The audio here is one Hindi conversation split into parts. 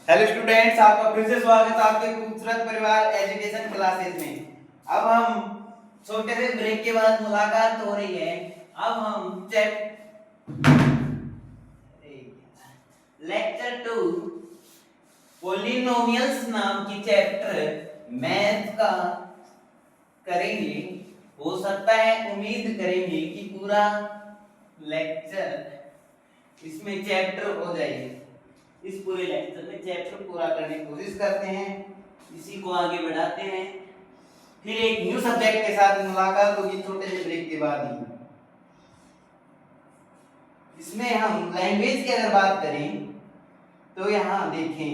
हेलो स्टूडेंट्स, आपका फिर से स्वागत है आपके खूबसूरत परिवार एजुकेशन क्लासेस में। अब हम छोटे से ब्रेक के बाद मुलाकात हो रही है। अब हम लेक्चर 2 पॉलिनोमियल्स नाम की चैप्टर मैथ का करेंगे। हो सकता है, उम्मीद करेंगे कि पूरा लेक्चर इसमें चैप्टर हो जाए। इस पूरे लेक्चर में चैप्टर पूरा करने की कोशिश करते हैं, इसी को आगे बढ़ाते हैं। फिर एक न्यू सब्जेक्ट के साथ मुलाकात होगी छोटे से ब्रेक के बाद ही। इसमें हम लैंग्वेज की अगर बात करें तो यहाँ देखें,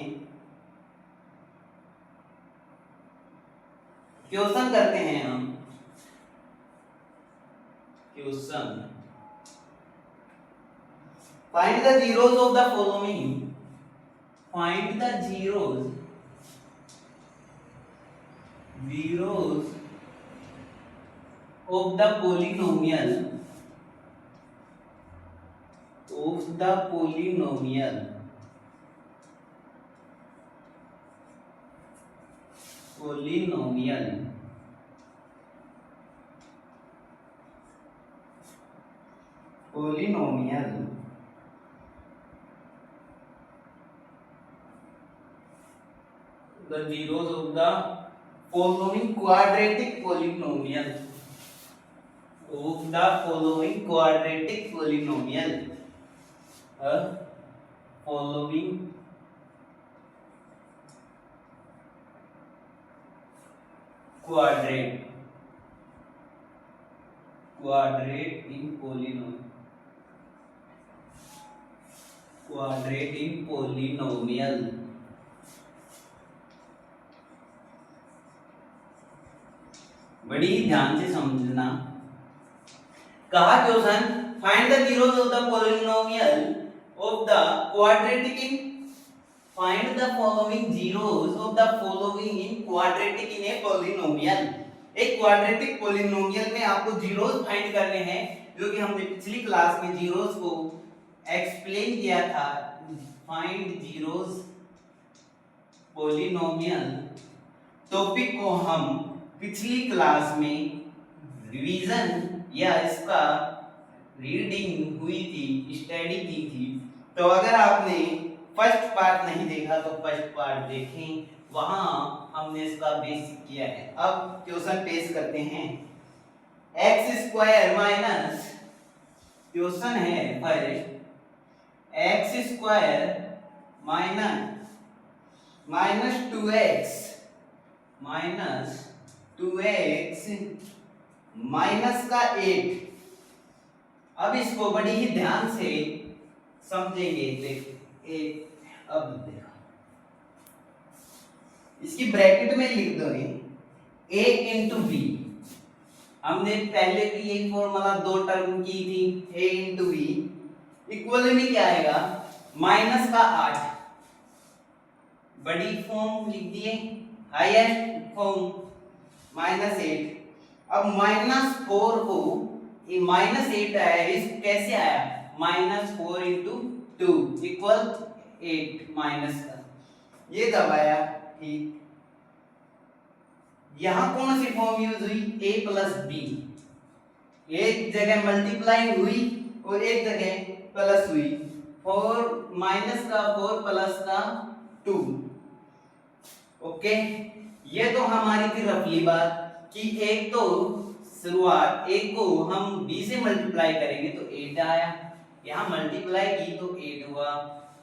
क्वेश्चन करते हैं हम। Question, find the zeros of the following. Find the zeros of the polynomial the zeros of the following quadratic polynomial following quadrate in polynomial। बड़ी ध्यान से समझना। कहा question, find the zeros of the polynomial of the quadratic in find the following zeros of the following in quadratic in a polynomial. एक क्वाड्रेटिक पॉलिनोमियल में आपको जीरोस फाइंड करने हैं, जो कि हमने पिछली क्लास में जीरोस को एक्सप्लेन किया था। फाइंड जीरोस पॉलिनोमियल टॉपिक को हम पिछली क्लास में रिवीजन या इसका रीडिंग हुई थी, स्टडी की थी। तो अगर आपने फर्स्ट पार्ट नहीं देखा तो फर्स्ट पार्ट देखें, वहां हमने इसका बेसिक किया है। अब क्वेश्चन पेश करते हैं। x स्क्वायर माइनस, क्वेश्चन है first, x square minus 2x minus का 8। अब इसको बड़ी ही ध्यान से समझेंगे। अब देखो, इसकी ब्रैकेट में लिख दो a इंटू बी। हमने पहले भी यही फॉर्मूला दो टर्म की थी, a इंटू बी इक्वल में क्या आएगा, माइनस का 8। बड़ी फॉर्म लिख दिए, हाईएस्ट फॉर्म -8। अब -4 को, ये -8 आया, इस कैसे आया, -4 इंटू 2 इक्वल 8 माइनस का, ये कब आया, ठीक। यहां कौन सी फॉर्म यूज हुई, a प्लस बी। एक जगह मल्टीप्लाई हुई और एक जगह प्लस हुई। 4 माइनस का 4 प्लस का 2। ओके, ये तो हमारी थी रफली बात कि एक तो शुरुआत, एक को हम b से मल्टीप्लाई करेंगे तो 8 आया, यहां मल्टीप्लाई की तो 8 हुआ।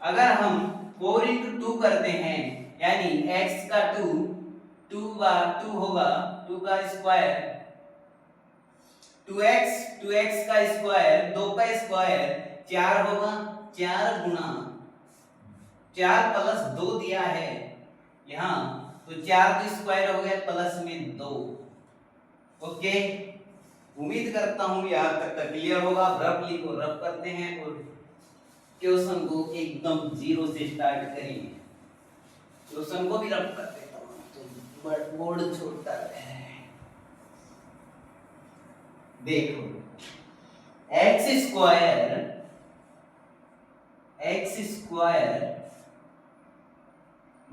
अगर हम 4 इंटू 2 करते हैं, यानी x का 2 बार 2 होगा, 2 का स्क्वायर 2x का स्क्वायर 2 का स्क्वायर 4 होगा, 4 गुना 4 प्लस 2 दिया है यहाँ, तो 4 तो स्क्वायर हो गया प्लस में 2। ओके, उम्मीद करता हूं यहाँ तक क्लियर होगा। रफली को रफ करते हैं और क्वेश्चन को एकदम जीरो से स्टार्ट करेंगे। क्वेश्चन को भी रफ कर देता हूं तो बोर्ड छोड़ता है। देखो, x square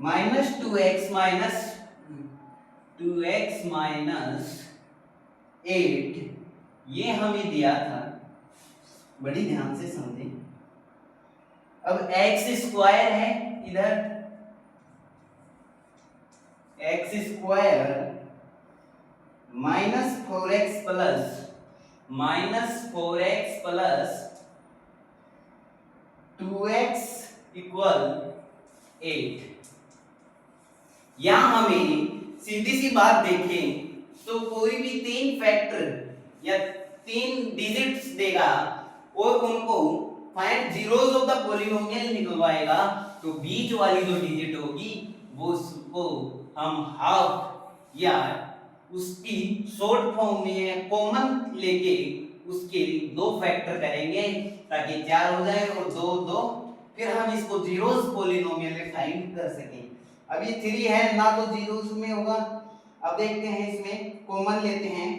minus 2x minus 8 ये हमें दिया था, बड़ी ध्यान से समझें। अब x स्क्वायर है इधर, x square minus 4x plus 2x equal 8। यहां हमें सीधी सी बात देखें तो कोई भी 3 फैक्टर या 3 डिजिट्स देगा और उनको find zeros of the polynomial निकलवाएगा, तो बीच वाली जो डिजिट होगी वो उसको हम हाफ या उसकी शॉर्ट फॉर्म में कॉमन लेके उसके 2 फैक्टर करेंगे ताकि 4 हो जाए और 2 2, फिर हम इसको जीरोस पॉलिनोमियल में फाइंड कर सकें। अब ये 3 है ना, तो जीरोस में होगा। अब देखते हैं, इसमें कॉमन लेते हैं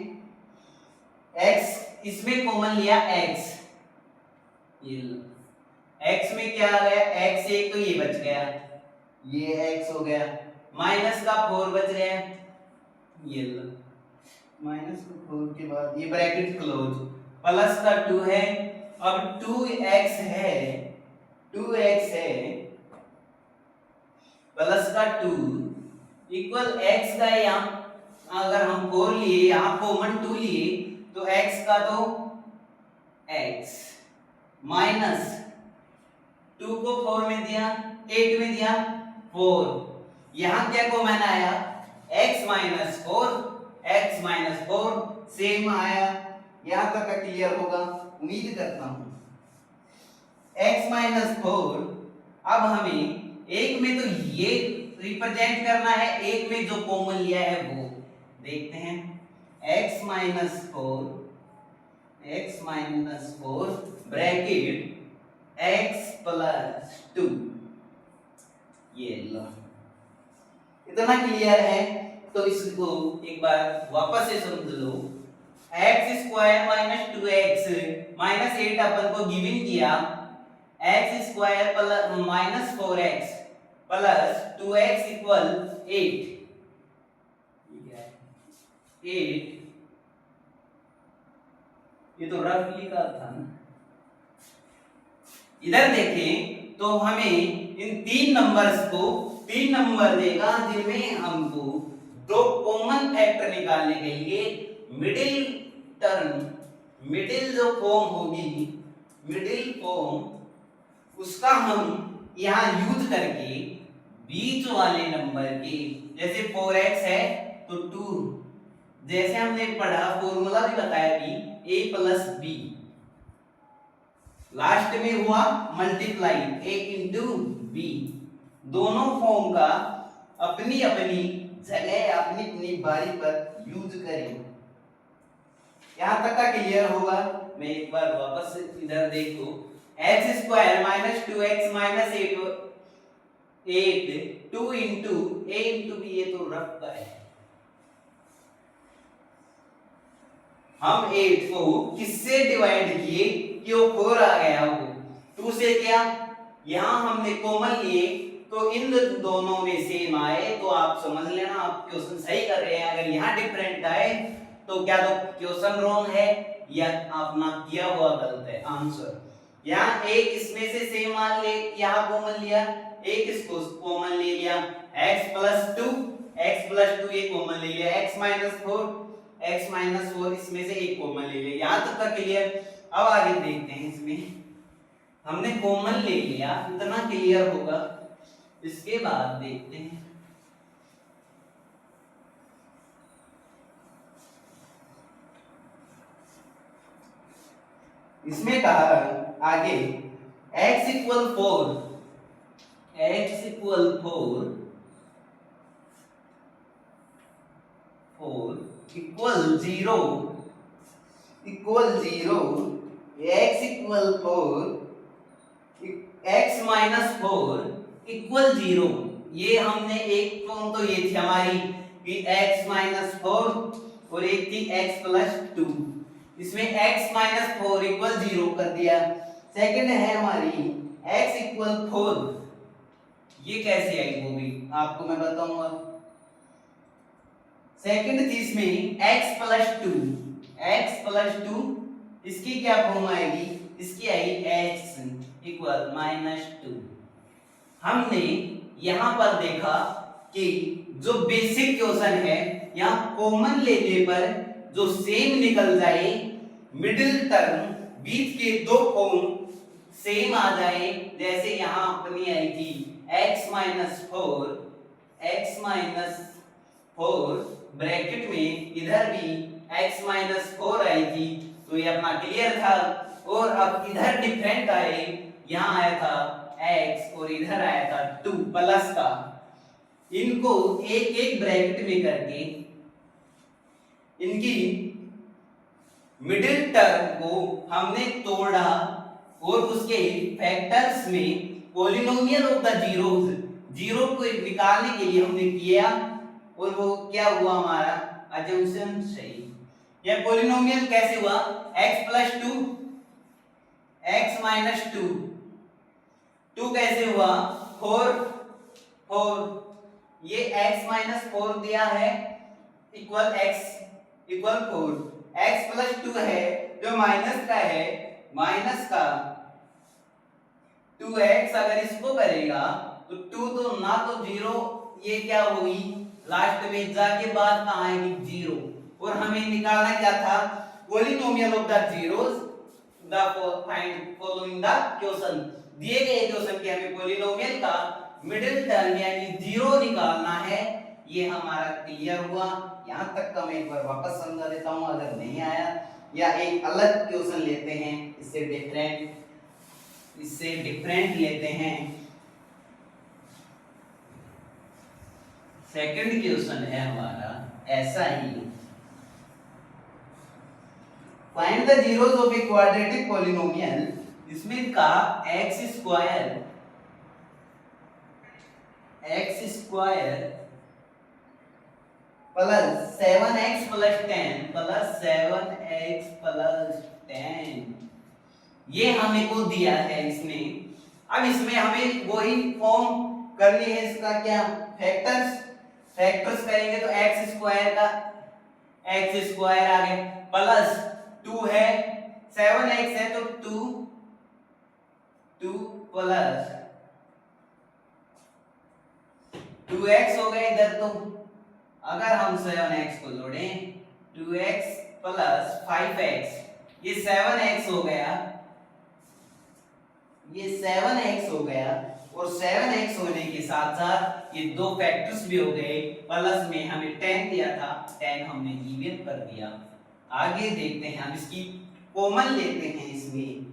x, इसमें कॉमन लिया x, ये x में क्या आ गया, x एक तो ये बच गया, ये x हो गया, माइनस का 4 बच गया, ये माइनस का 4 के बाद ये ब्रैकेट क्लोज, प्लस का 2 है। अब 2x है प्लस का 2 इक्वल x का, यहाँ अगर हम 4 लिए, यहाँ कॉमन 2 लिए तो x का तो x माइनस 2 को 4 में दिया, 8 में दिया 4, यहाँ क्या कॉमन आया, x माइनस 4 सेम आया। यहाँ तक का क्लियर होगा उम्मीद करता हूं। x माइनस 4, अब हमें एक में तो ये रिप्रेजेंट करना है, एक में जो कॉमन लिया है वो देखते हैं। x minus 4 bracket x plus 2, ये लो, इतना क्लियर है। तो इसको एक बार वापस से समझ लो। x square minus 2x minus 8 अपन को गिवन किया, x square plus minus 4x plus 2x equal 8, ये तो रफली का था ना। इधर देखें तो हमें इन 3 नंबर्स को 3 नंबर देगा जिनमें हमको 2 कॉमन फैक्टर निकालने के लिए मिडिल जो फॉर्म होगी, मिडिल फॉर्म उसका हम यहाँ यूज करके बीच वाले नंबर के, जैसे 4x है तो 2, जैसे हमने पढ़ा फॉर्मूला भी बताया कि a प्लस b, लास्ट में हुआ मल्टीप्लाई a इंटू b। दोनों फॉर्म का अपनी अपनी जगह अपनी अपनी बारी पर यूज करें। यहां तक का क्लियर होगा। मैं एक बार वापस इधर देखो, x square minus 2x minus 8 2 into a into b, ये तो रफ का है। हम 8 को किससे डिवाइड किए कि वो 4 आ गया, वो 2 से क्या, यहां हमने कॉमन लिए तो इन दोनों में सेम आए तो आप समझ लेना आप क्वेश्चन सही कर रहे हैं। अगर यहाँ डिफरेंट आए तो क्या तो क्वेश्चन रॉन्ग है या आपने किया हुआ गलत है आंसर। यहाँ एक इसमें से सेम मान ले, यहाँ कॉमन लिया, एक इसको कॉमन ले लिया, x प्लस 2 ये कॉमन ले लिया, x माइनस 4 इसमें से एक कॉमन ले लिया। यहाँ तक का क्लियर। अब आगे देखते हैं, इसमें हमने कॉमन ले लिया, इतना क्लियर होगा। इसके बाद देखते हैं इसमें कहा आगे x equal 4 equal 0 x equal 4 x minus 4 equal 0। ये हमने एक फॉर्म तो ये थी हमारी कि x माइनस 4 और एक थी x प्लस 2, इसमें x माइनस 4 इक्वल 0 कर दिया। सेकंड है हमारी x इक्वल 4, ये कैसे आई वो भी आपको मैं बताऊंगा। सेकंड थी इसमें x+2 इसकी क्या फॉर्म आएगी, इसकी आएगी x इक्वल -2। हमने यहां पर देखा कि जो बेसिक क्वेश्चन है यहाँ कॉमन लेने पर जो सेम निकल जाए, मिडिल टर्म बीच के दो फॉर्म सेम आ जाए, जैसे यहाँ अपनी आई थी x-4 ब्रैकेट में इधर भी x-4 आई थी, तो ये अपना क्लियर था। और अब इधर डिफरेंट आए, यहाँ आया था x और इधर आया था 2 प्लस का। इनको एक एक ब्रैकेट में करके इनकी मिडिल टर्म को हमने तोड़ा और उसके फैक्टर्स में पॉलिनोमियल ऑफ द जीरो को निकालने के लिए हमने किया, और वो क्या हुआ हमारा अजम्पशन सही। यह पॉलिनोमियल कैसे हुआ, x+2 x-2 कैसे हुआ 4 ये x-4 दिया है इक्वल x इक्वल 4, x+2 है जो माइनस का है, माइनस का 2x अगर इसको करेगा तो 2 तो ना तो 0, ये क्या होगी लास्ट में जाके बाद कहां आएगी 0। और हमें निकालना क्या था, polynomial of the zeros the find following the question. दिए गए क्वेश्चन के हमें पॉलिनोमियल का मिडिल टर्म यानी 0 निकालना है। ये हमारा क्लियर हुआ। यहां तक का मैं एक बार वापस समझा देता हूं अगर नहीं आया, या एक अलग क्वेश्चन लेते हैं, इससे डिफरेंट लेते हैं। सेकंड क्वेश्चन है हमारा ऐसा ही, find the zeros of a quadratic polynomial. इसमें का x square plus 7x plus 10 ये हमें को दिया है इसमें। अब इसमें हमें वही फॉर्म करनी है, इसका क्या फैक्टर्स करेंगे तो x स्क्वायर आ गया प्लस 2 है 7x है तो 2 प्लस 2x हो गया इधर। तो अगर हम 7x को जोड़ें 2x प्लस 5x, ये 7x हो गया, ये 7x हो गया, और 7x होने के साथ साथ ये दो फैक्टर्स भी हो गए, प्लस में हमें 10 दिया था, 10 हमने इवन कर दिया। आगे देखते हैं, हम इसकी कॉमन लेते हैं। इसमें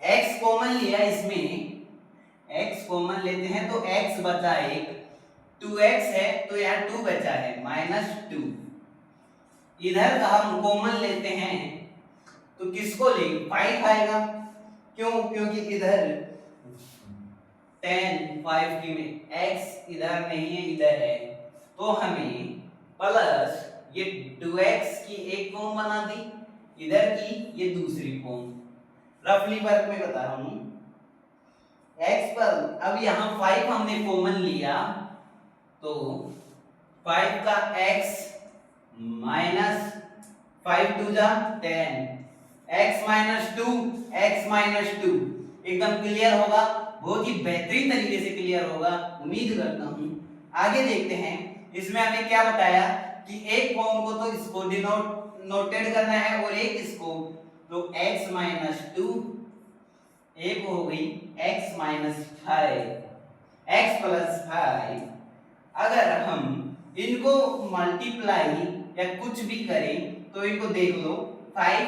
x कॉमन लिया, इसमें x कॉमन लेते हैं तो x बचा एक, 2x है तो यहाँ 2 बचा है -2। इधर का हम कॉमन लेते हैं तो किसको ले 5 आएगा, क्यों, क्योंकि इधर 10 5 की में x इधर नहीं है इधर है, तो हमें प्लस ये 2x की एक फॉर्म बना दी, इधर की ये दूसरी फॉर्म। रफली वर्क में बता रहा हूं x पर। अब यहाँ 5 हमने कॉमन लिया तो 5 का x माइनस 5 2 जा 10, x -2 एकदम क्लियर होगा, बहुत ही बेहतरीन तरीके से क्लियर होगा, उम्मीद करता हूं। आगे देखते हैं, इसमें हमें क्या बताया कि एक फॉर्म को तो इसको नोटेड करना है और एक इसको, तो x -2 एक हो गई x -5 x + 5। अगर हम इनको मल्टीप्लाई या कुछ भी करें तो इनको देख लो 5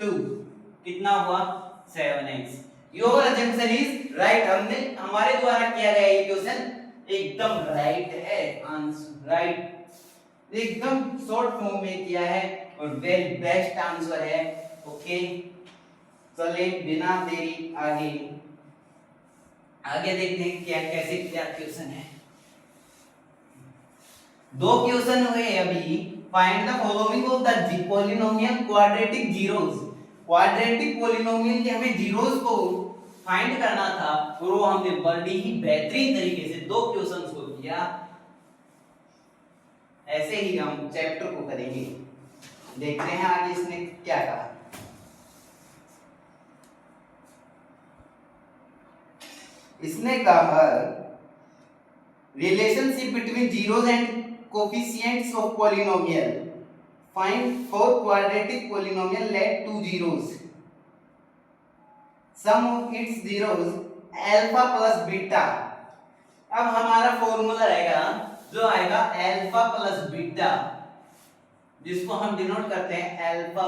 2 कितना हुआ 7x। Your assumption is right. हमने हमारे द्वारा किया गया ये क्वेश्चन एकदम राइट है, आंसर राइट, एकदम शॉर्ट फॉर्म में किया है और वेरी बेस्ट आंसर है। ओके, चले बिना देरी आगे देखते हैं क्या कैसे क्या क्वेश्चन है। दो क्वेश्चन हुए अभी। Find the following of the polynomial quadratic zeros. Quadratic polynomial के हमें जीरोस को फाइंड करना था और वो हमने बड़ी ही बेहतरीन तरीके से दो क्वेश्चंस को किया। गया। ऐसे ही हम चैप्टर को करेंगे। देखते हैं आगे इसने क्या कहा। इसने कहा relationship between zeros and coefficients of polynomial, find four quadratic polynomial let two zeros, sum of its zeros alpha plus beta. अब हमारा फॉर्मूला रहेगा जो आएगा अल्फा प्लस बीटा, जिसको हम डिनोट करते हैं अल्फा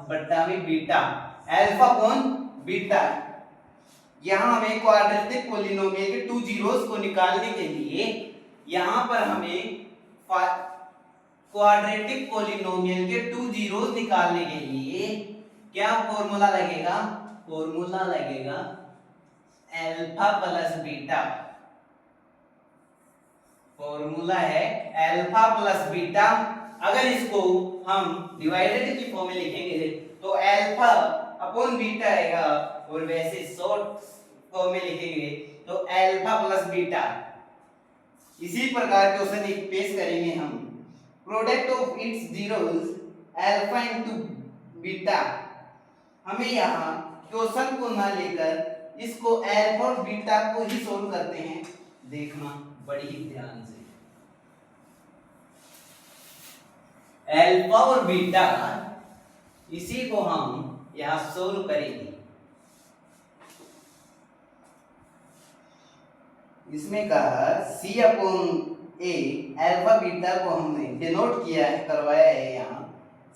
बट्टा में बीटा। अल्फा कौन? बीटा। यहां हमें क्वाड्रेटिक पॉलिनोमियल के टू जीरोस को निकालने के लिए यहां पर हमें क्वाड्रेटिक पॉलिनोमियल के टू जीरोस निकालने के लिए क्या फॉर्मूला लगेगा? फॉर्मूला लगेगा अल्फा प्लस बीटा। फॉर्मूला है अल्फा प्लस बीटा। अगर इसको हम डिवाइडेड की फॉर्म में लिखेंगे तो अल्फा अपॉन बीटा आएगा, और वैसे शॉर्ट फॉर्म में लिखेंगे तो अल्फा प्लस बीटा। इसी प्रकार क्वेश्चन एक पेश करेंगे हम। Product of its zeros alpha into beta. हमें यहाँ क्वेश्चन को ना लेकर इसको अल्फा और बीटा को ही सोल्व करते हैं। देखना बड़ी ही ध्यान से। अल्फा और बीटा इसी को हम यहां सोल्व करेंगे। इसमें कहा C upon A, alpha beta को हमने डिनोट किया है, करवाया है यहाँ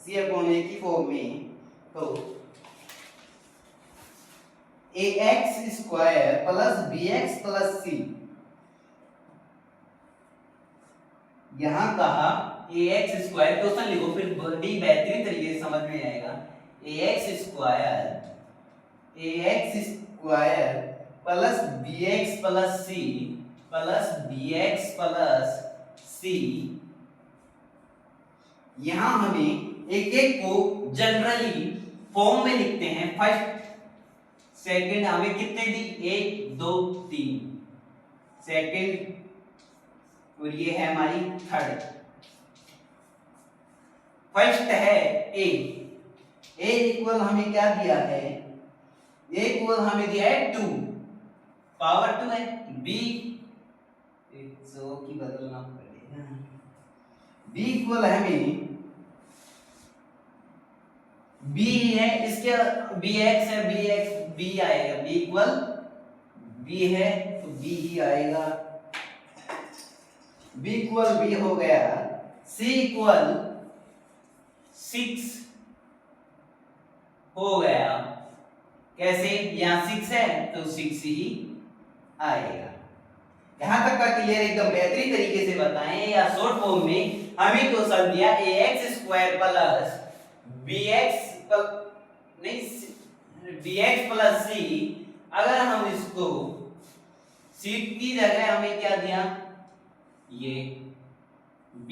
C अपॉन A की फॉर्म में। तो ax square plus bx plus c। यहां कहा ax स्क्वायर, क्वेश्चन लिखो फिर बड़ी बेहतरीन तरीके से समझ में आएगा। ax square plus bx plus c plus bx plus c। यहां हमें एक एक को जनरली फॉर्म में लिखते हैं। फर्स्ट सेकंड हमें कितने दी? 1 2 3 सेकंड, और ये है हमारी थर्ड। फर्स्ट है a इक्वल हमें क्या दिया है? a इक्वल हमें दिया है 2, पावर 2 है। b 100 की बदलना पड़ेगा। b इक्वल हमें b है, इसके bx है, b आएगा, b इक्वल b है तो b ही आएगा। b इक्वल b हो गया। c इक्वल 6 हो गया। कैसे? यहाँ 6 है तो 6 ही आएगा। यहां तक का क्लियर, एकदम बेहतरीन तरीके से बताएं। या शॉर्ट फॉर्म में हमें क्वेश्चन दिया ax square plus bx bx plus c। अगर हम इसको c की जगह हमें क्या दिया? ये b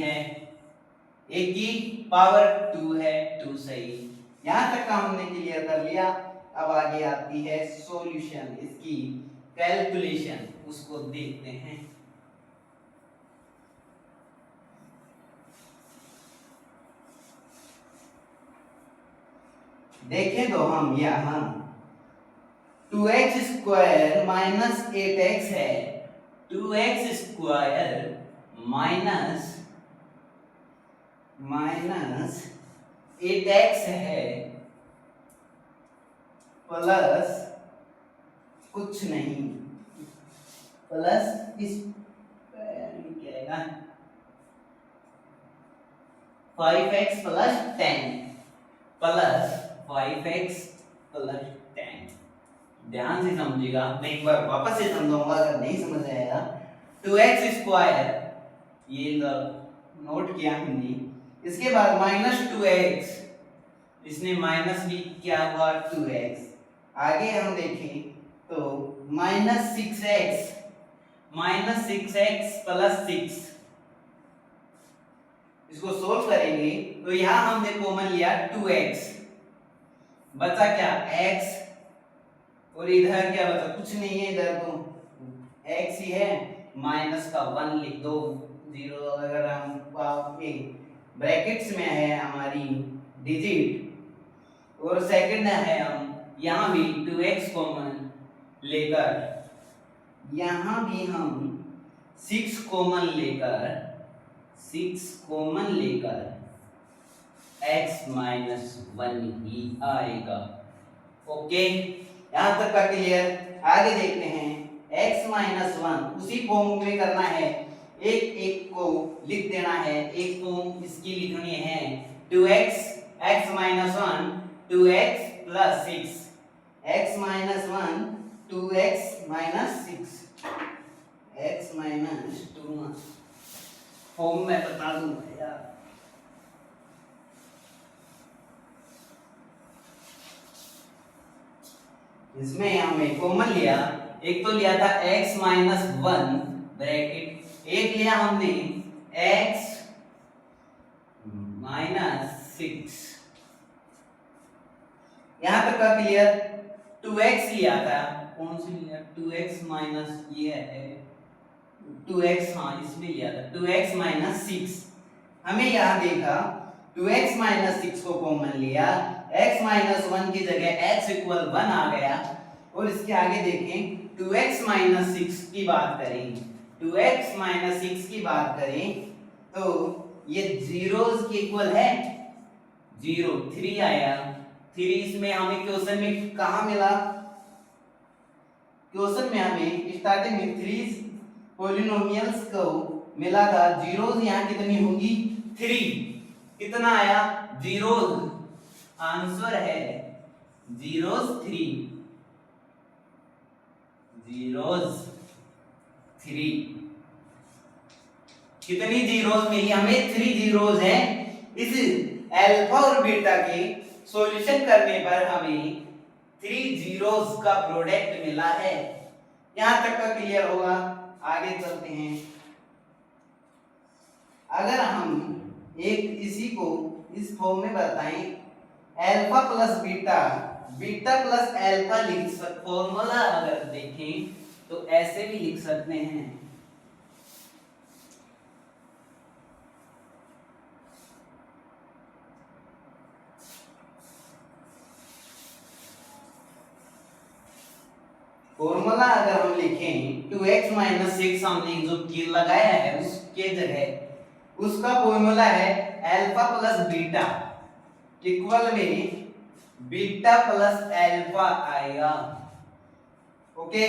है, a की पावर 2 है, 2 सही। यहां तक का हमने क्लियर कर लिया। अब आगे आती है सॉल्यूशन, इसकी कैलकुलेशन, उसको देखते हैं। देखें तो हम यहां 2x स्क्वायर माइनस 8x है, 2x स्क्वायर माइनस 8x है, प्लस कुछ नहीं, प्लस इस क्या है 5x plus 10 plus 5x plus 10। ध्यान से समझिएगा, मैं एक बार वापस से समझाऊंगा अगर नहीं समझ आएगा। 2x स्क्वायर ये नोट किया हमने, इसके बाद माइनस 2x, इसने माइनस भी क्या हुआ 2x। आगे हम देखें तो माइनस 6x प्लस 6, इसको सोल्व करेंगे तो यहां हमने कॉमन लिया 2x, बचा क्या x, और इधर क्या बचा? कुछ नहीं है, इधर तो x ही है। माइनस का 1 लिख दो, 0 अगर हम ब्रैकेट्स में है हमारी डिजिट, और सेकंड है हम यहाँ भी 2x कॉमन लेकर, यहाँ भी हम 6 कॉमन लेकर x माइनस 1 ही आएगा। ओके, यहाँ तक का क्लियर। आगे देखते हैं x माइनस 1 उसी फॉर्म में करना है, एक एक को लिख देना है, एक फॉर्म इसकी लिखनी है 2x x minus 1 2x plus 6 x minus 1 2x minus 6 x minus 2 form में बता दूंगा यार। इसमें हमने कॉमन लिया, एक तो लिया था x माइनस 1 ब्रैकेट, एक लिया हमने x माइनस 6। यहां तक का क्लियर। 2x लिया था, कौन सी लिया 2x माइनस, ये है 2x, हाँ इसमें लिया था 2x माइनस 6। हमें यहां देखा 2x माइनस 6 को कॉमन लिया, x माइनस 1 की जगह x इक्वल 1 आ गया, और इसके आगे देखें 2x माइनस 6 की बात करें, 2x माइनस 6 की बात करें तो ये जीरोस के इक्वल है 0, 3 आया। 3 इसमें हमें क्वेश्चन में कहा मिला, क्वेश्चन में हमें स्टार्टिंग में 3 पॉलिनोमियल्स को मिला था, जीरोस यहाँ कितनी होगी 3, कितना आया जीरोस, आंसर है जीरोस 3, जीरोस 3। कितनी जीरोस मिली हमें 3 जीरोस है। इस अल्फा और बीटा के सॉल्यूशन करने पर हमें 3 जीरोस का प्रोडक्ट मिला है। यहां तक का क्लियर होगा। आगे चलते हैं। अगर हम एक इसी को इस फॉर्म में बताएं, alpha plus beta, beta plus alpha लिख सकते, फॉर्मूला अगर देखें तो ऐसे भी लिख सकते हैं, फॉर्मूला अगर हम लिखें 2x माइनस 6 हमने जो की लगाया है उसके जगह उसका फॉर्मूला है अल्फा प्लस बीटा इक्वल में बीटा प्लस अल्फा आएगा। ओके,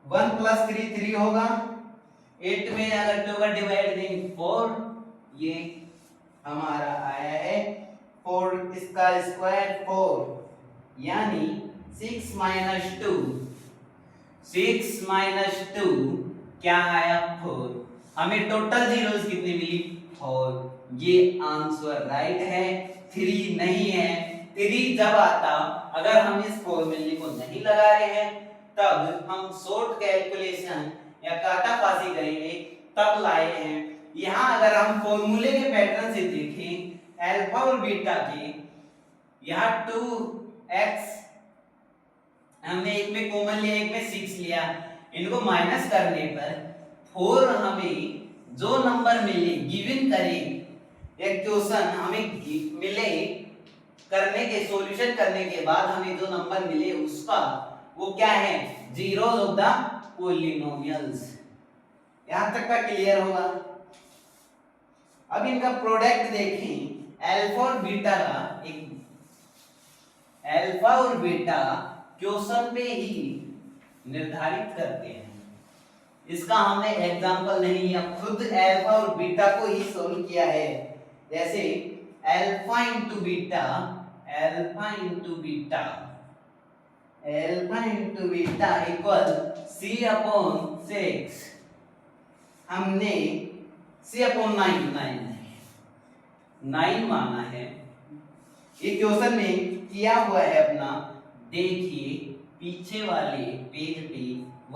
1 प्लस 3 3 होगा, 8 में अगर 2 का डिवाइड देंगे 4, ये हमारा आया है 4 इसका स्क्वायर 4, यानी 6 माइनस 2, 6 माइनस 2 क्या आया 4। हमें टोटल जीरोस कितनी मिली 4, ये आंसर राइट है, 3 नहीं है। 3 जब आता, अगर हम इस फॉर्मूले को नहीं लगा रहे हैं तब हम शॉर्ट कैलकुलेशन या काटाफासी करेंगे तब लाए हैं। यहाँ अगर हम फॉर्मूले के पैटर्न से देखें अल्फा और बीटा के, यहाँ 2x हमने एक में कॉमन लिया, एक में 6 लिया, इनको माइनस करने पर 4 हमें जो नंबर मिले गिवन करें, एक क्वेश्चन हमें मिले करने के सॉल्यूशन करने के बाद हमें जो नंबर मिले उसका वो क्या है जीरोस ऑफ द पॉलिनोमियल्स। यहां तक का क्लियर होगा। अब इनका प्रोडक्ट देखें, अल्फा और बीटा का, एक अल्फा और बीटा क्वेश्चन पे ही निर्धारित करते हैं। इसका हमने एग्जांपल नहीं लिया, खुद अल्फा और बीटा को ही सॉल्व किया है। जैसे alpha into beta, alpha into beta, alpha into beta equal c upon 6, हमने c अपॉन 9 माना है। ये क्वेश्चन में किया हुआ है अपना, देखिए पीछे वाले पेज पे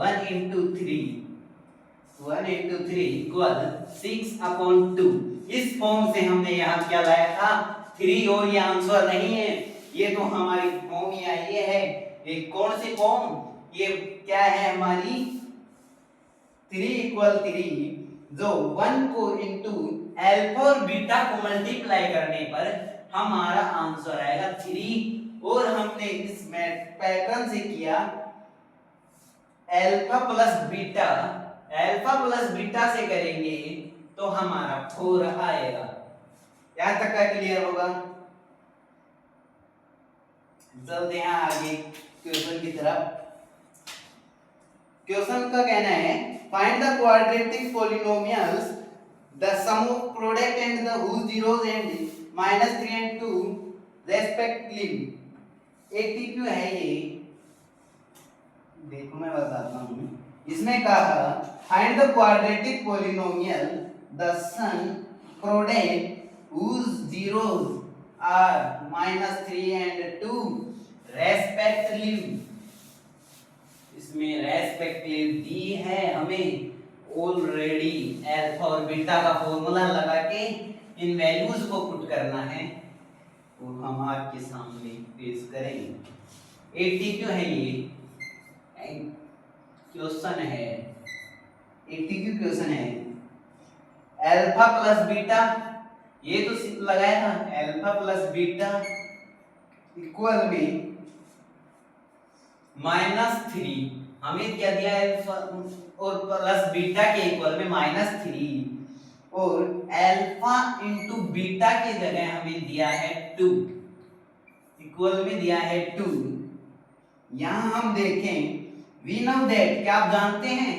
1 इंटू 3 इक्वल 6 अपॉन 2। इस फॉर्म से हमने यहाँ क्या लाया था 3, और ये आंसर नहीं है, ये तो हमारी फॉर्म ही आई है। ये कौन सी फॉर्म, ये क्या है हमारी 3 जो 1 को इंटू अल्फा और बीटा को मल्टीप्लाई करने पर हमारा आंसर आएगा 3। और हमने इस पैटर्न से किया अल्फा प्लस बीटा से करेंगे तो हमारा 4 आएगा। यहां तक का क्लियर होगा। चलते हैं आगे क्वेश्चन की तरफ। क्वेश्चन का कहना है find the quadratic polynomials the sum of product and the whose zeros and -3 and 2 respectively. ATQ है ये, देखो मैं बताता हूं। इसमें कहा find the quadratic polynomial the sum product whose zeros are -3 and 2 respectively. इसमें रेस्पेक्टिव दी है हमें ऑलरेडी। अल्फा और बीटा का फॉर्मूला लगा के इन वैल्यूज को पुट करना है और हम आपके सामने पेश करेंगे। एटीक्यू है ये क्वेश्चन है, एटीक्यू क्वेश्चन है। अल्फा प्लस बीटा ये तो लगाया था, अल्फा प्लस बीटा इक्वल में -3। हमें क्या दिया अल्फा और प्लस बीटा के इक्वल में -3 और अल्फा इंटू बीटा की जगह हमें दिया है 2, इक्वल में दिया है 2। यहां हम देखें वी नो दैट, क्या आप जानते हैं?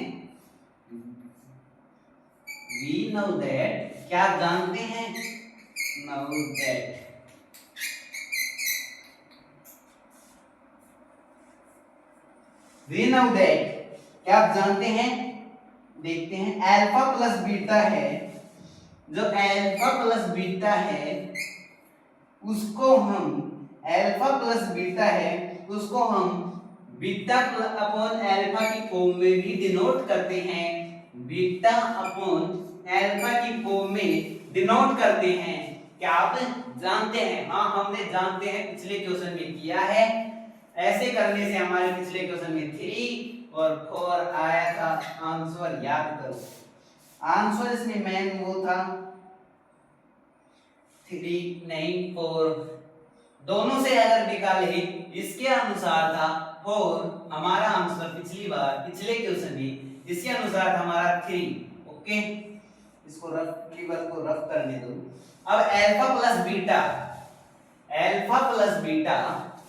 वी नो दैट, क्या आप जानते हैं? Know that we know that, क्या आप जानते हैं? देखते हैं अल्फा प्लस बीटा है, जो अल्फा प्लस बीटा है उसको हम अल्फा प्लस बीटा है उसको हम बीटा अपॉन अल्फा की फॉर्म में भी डिनोट करते हैं। बीटा अपॉन अल्फा की फॉर्म में डिनोट करते हैं। क्या आप जानते हैं? हाँ हमने जानते हैं, पिछले क्वेश्चन में किया है। ऐसे करने से हमारे पिछले क्वेश्चन में 3 और 4 आया था। आंसर याद करो। आंसर इसमें मेन वो था 3 नहीं 4, दोनों से अगर निकाले इसके अनुसार था 4। हमारा आंसर पिछले क्वेश्चन में इसके अनुसार था हमारा 3। ओके, इसको रफ टेबल को रफ करने दो। अब अल्फा प्लस बीटा,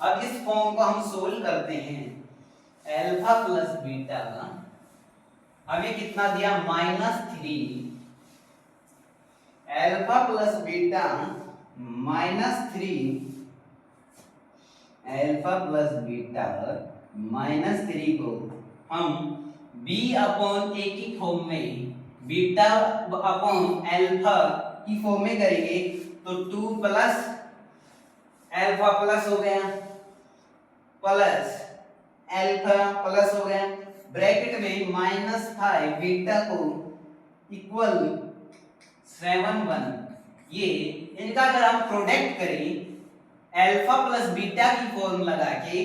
अब इस फॉर्म को हम सोल्व करते हैं। अल्फा प्लस बीटा हमें कितना दिया? -3। Alpha plus beta -3, alpha plus beta -3 को हम b अपॉन a की फॉर्म में, बीटा अपॉन अल्फा की फॉर्म में करेंगे तो 2 प्लस अल्फा प्लस हो गया प्लस अल्फा प्लस हो गया, ब्रैकेट में -5 बीटा को इक्वल 7 1। ये इनका अगर हम प्रोडक्ट करें अल्फा प्लस बीटा की फॉर्म लगा के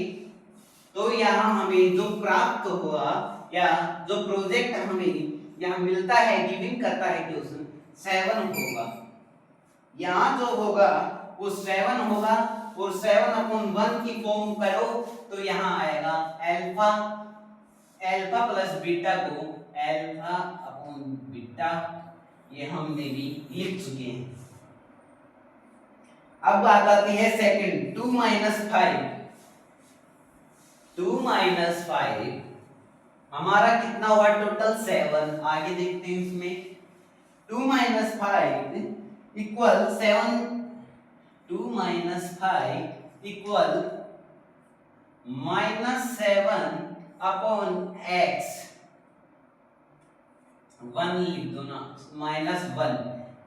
तो यहाँ हमें जो प्राप्त हुआ या जो प्रोजेक्ट हमें यहाँ मिलता है, गिविंग करता है क्वेश्चन, 7 होगा। यहाँ जो होगा वो 7 होगा और 7 अपॉन 1 की फॉर्म करो तो यहाँ आएगा अल्फा प्लस बीटा को अल्फा अपॉन बीटा, ये हमने भी लिख चुके हैं। अब बात आती है सेकंड, 2 - 5 हमारा कितना हुआ टोटल? 7। आगे देखते हैं इसमें 2 - 5 इक्वल 7, 2 - 5 इक्वल -7 अपॉन x, 1 लिख दो ना, -1।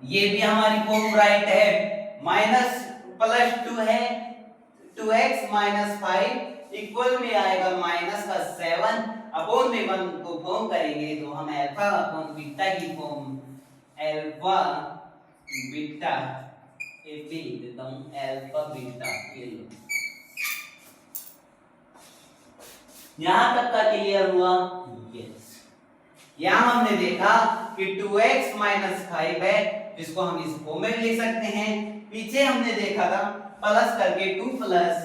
ये भी हमारी फॉर्म राइट है। माइनस प्लस 2 है, 2x - 5 इक्वल में आएगा -7 अपॉन में 1 को फॉर्म करेंगे तो हम अल्फा अपॉन बीटा की फॉर्म अल्फा बीटा लिख देता हूं, अल्फा बीटा। ये लो, यहां तक का क्लियर हुआ? यस। यहाँ हमने देखा कि 2x माइनस 5 है, जिसको हम इस फॉर्म में भी लिख सकते हैं। पीछे हमने देखा था प्लस करके 2 प्लस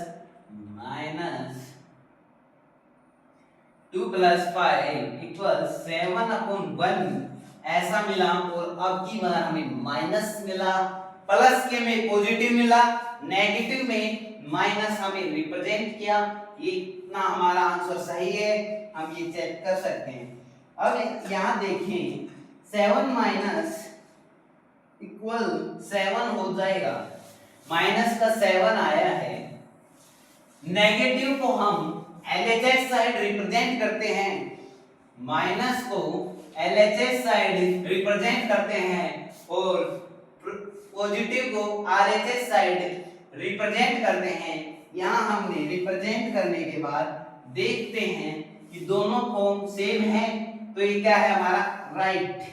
5 इक्वल 7/1 ऐसा मिला। और अब की बार हमें माइनस मिला, प्लस के में पॉजिटिव मिला, नेगेटिव में माइनस हमें रिप्रेजेंट किया। ये इतना हमारा आंसर सही है, हम ये चेक कर सकते हैं। अब यहाँ देखें 7 माइनस इक्वल 7 हो जाएगा, माइनस का 7 आया है। नेगेटिव को हम LHS साइड रिप्रेजेंट करते हैं, माइनस को LHS साइड रिप्रेजेंट करते हैं और पॉजिटिव को RHS साइड रिप्रेजेंट करते हैं। यहाँ हमने रिप्रेजेंट करने के बाद देखते हैं कि दोनों फॉर्म सेम है, तो ये क्या है हमारा right,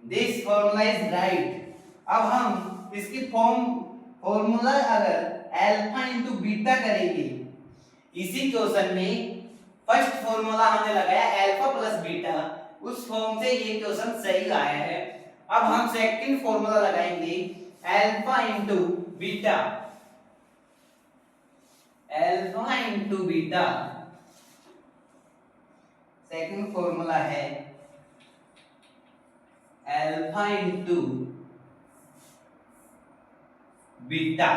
this formula is right. अब हम इसकी फॉर्मूला अगर अल्फा इंटू बीटा करेंगे, इसी क्वेश्चन में फर्स्ट फॉर्मूला हमने लगाया अल्फा प्लस बीटा, उस फॉर्म से ये क्वेश्चन सही आया है। अब हम सेकंड फॉर्मूला लगाएंगे alpha into beta, alpha into beta second formula है alpha into beta,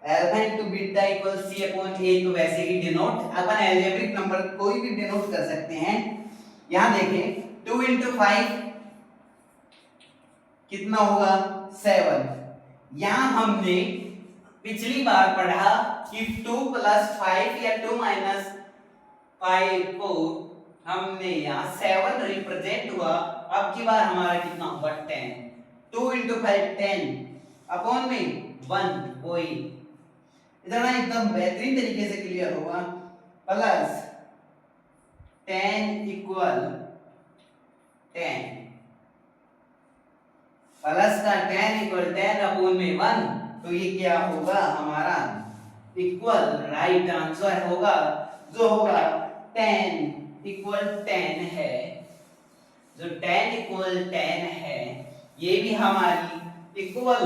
alpha into beta equal C upon A. तो वैसे ही डिनोट अपन अलजेब्रिक नंबर कोई भी डिनोट कर सकते हैं। यहां देखें 2 इंटू 5 कितना होगा 7। यहां हमने पिछली बार पढ़ा कि 2 प्लस 5 या 2 माइनस 5 को हमने यहाँ 7 रिप्रेजेंट हुआ। अब की बार हमारा कितना होगा 10, 2 इंटू 5 10 अपॉन में 1 वही इतना एकदम बेहतरीन तरीके से क्लियर होगा। प्लस 10 इक्वल 10, प्लस का 10 इक्वल 10 अपॉन में 1, तो ये क्या होगा हमारा इक्वल राइट आंसर होगा, जो होगा 10 इक्वल 10 है, जो 10 इक्वल 10 है ये भी हमारी इक्वल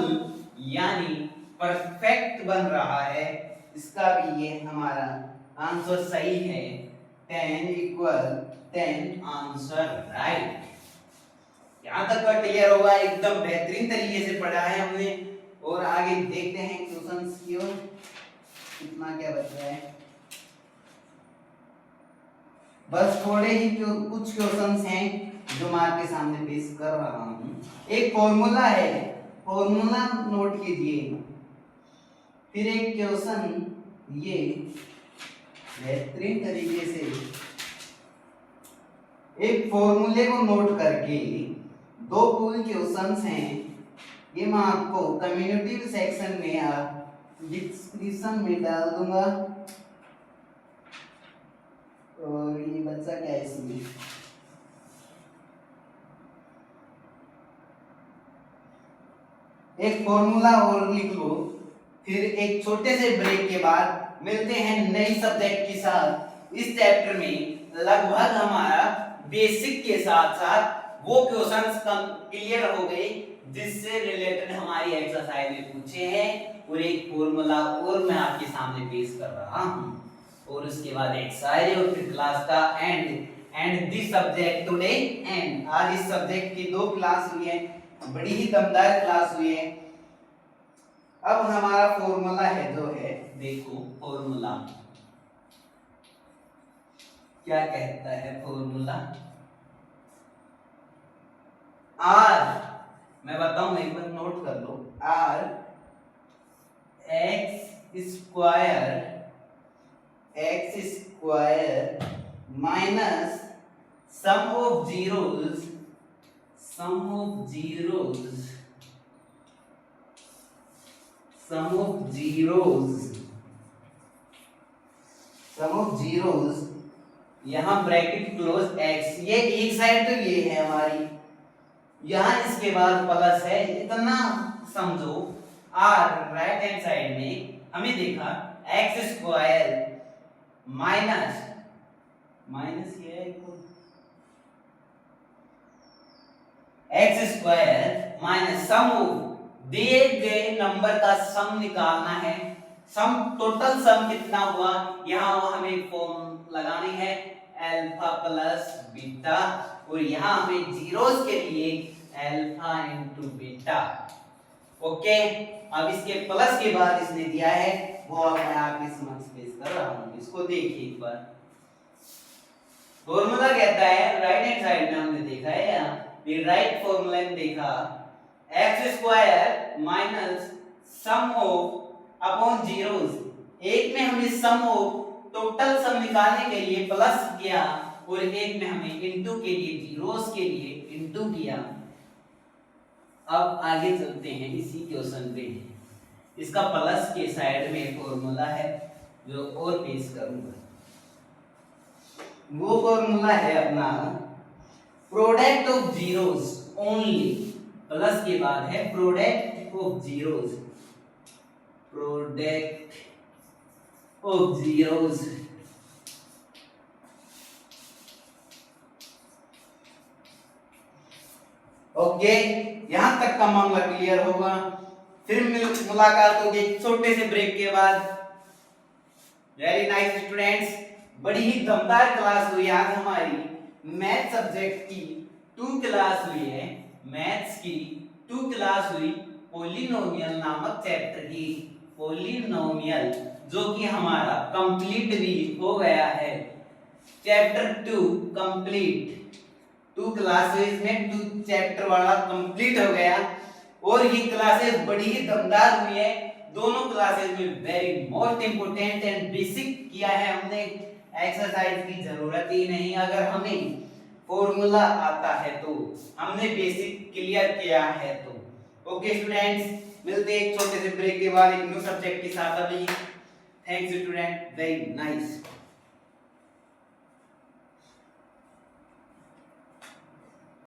यानी परफेक्ट बन रहा है। इसका भी ये हमारा आंसर सही है, 10 इक्वल 10 आंसर राइट। यहाँ तक का क्लियर होगा, एकदम बेहतरीन तरीके से पढ़ा है हमने। और आगे देखते हैं क्वेश्चंस की ओर, कितना क्या बच रहा है। बस थोड़े ही कुछ क्वेश्चंस हैं जो मैं आपके सामने पेश कर रहा हूँ। एक फॉर्मूला है, फॉर्मूला नोट कीजिए। फिर एक क्वेश्चन ये बेहतरीन तरीके से एक फॉर्मूले को नोट करके 2 फुल क्वेश्चंस हैं, ये मैं आपको कम्युनिटी सेक्शन में या डिस्क्रिप्शन में डाल दूंगा। और ये बच्चा क्या है इसमें, एक फॉर्मूला और लिख लो। फिर एक छोटे से ब्रेक के बाद मिलते हैं नई सब्जेक्ट के साथ। इस चैप्टर में लगभग हमारा बेसिक के साथ साथ वो क्वेश्चंस क्लियर हो गए जिससे रिलेटेड हमारी एक्सरसाइज में पूछे हैं, और एक फॉर्मूला और मैं आपके सामने पेश कर रहा हूं। और उसके बाद एक्सरसाइज और फिर क्लास का and this subject today and. आज इस सब्जेक्ट की 2 क्लास हुई है, बड़ी ही दमदार क्लास हुई है। अब हमारा फॉर्मूला है जो है, देखो फॉर्मूला क्या कहता है। फॉर्मूला आर, मैं बताऊं एक बार नोट कर लो, R x square minus sum of zeros यहां ब्रैकेट क्लोज x, ये एक साइड तो ये है हमारी, यहां इसके बाद प्लस है, इतना समझो। r राइट हैंड साइड में हमें देखा x स्क्वायर माइनस ये इक्वल एक्स स्क्वायर माइनस सम दिए गए नंबर का सम निकालना है। सम टोटल सम कितना हुआ, यहाँ हमें फॉर्म लगानी है अल्फा प्लस बीटा, और यहाँ हमें जीरोस के लिए अल्फा इंटू बीटा। ओके, अब इसके प्लस के बाद इसने दिया है वो अब मैं आपके समक्ष पेश कर रहा हूँ, इसको देखिए एक बार। फॉर्मूला कहता है, राइट हैंड साइड में हमने देखा है, यहाँ राइट फॉर्मूला में देखा x square minus sum of upon zeros. एक में हमने सम ऑफ टोटल सम निकालने के लिए प्लस किया, और एक में हमें इनटू के लिए जीरोस के लिए इनटू किया। अब आगे चलते हैं इसी क्वेश्चन पे। इसका प्लस के साइड में फॉर्मूला है जो और पेश करूंगा। वो फॉर्मूला है अपना product of zeros only, plus के बाद है product of zeros, product of zeros. Okay, यहां तक का मामला क्लियर होगा। फिर मुलाकात होगी छोटे से ब्रेक के बाद। वेरी नाइस स्टूडेंट्स, बड़ी ही दमदार क्लास हुई आज हमारी। मैथ सब्जेक्ट की 2 क्लास हुई है, मैथ्स की 2 क्लास हुई पॉलिनोमियल नामक चैप्टर की। पॉलिनोमियल जो कि हमारा कंप्लीट भी हो गया है, चैप्टर 2 कंप्लीट। 2 क्लासेस में 2 चैप्टर वाला कंप्लीट हो गया, और ये क्लासेस बड़ी ही दमदार हुई है। दोनों क्लासेस में very most important and basic किया है हमने, एक्सरसाइज की जरूरत ही नहीं। अगर हमें फॉर्मूला आता है तो, हमने बेसिक क्लियर किया है तो। ओके स्टूडेंट्स, मिलते हैं एक छोटे से ब्रेक के बाद एक न्यू सब्जेक्ट के साथ। अभी थैंक्स स्टूडेंट, वेरी नाइस।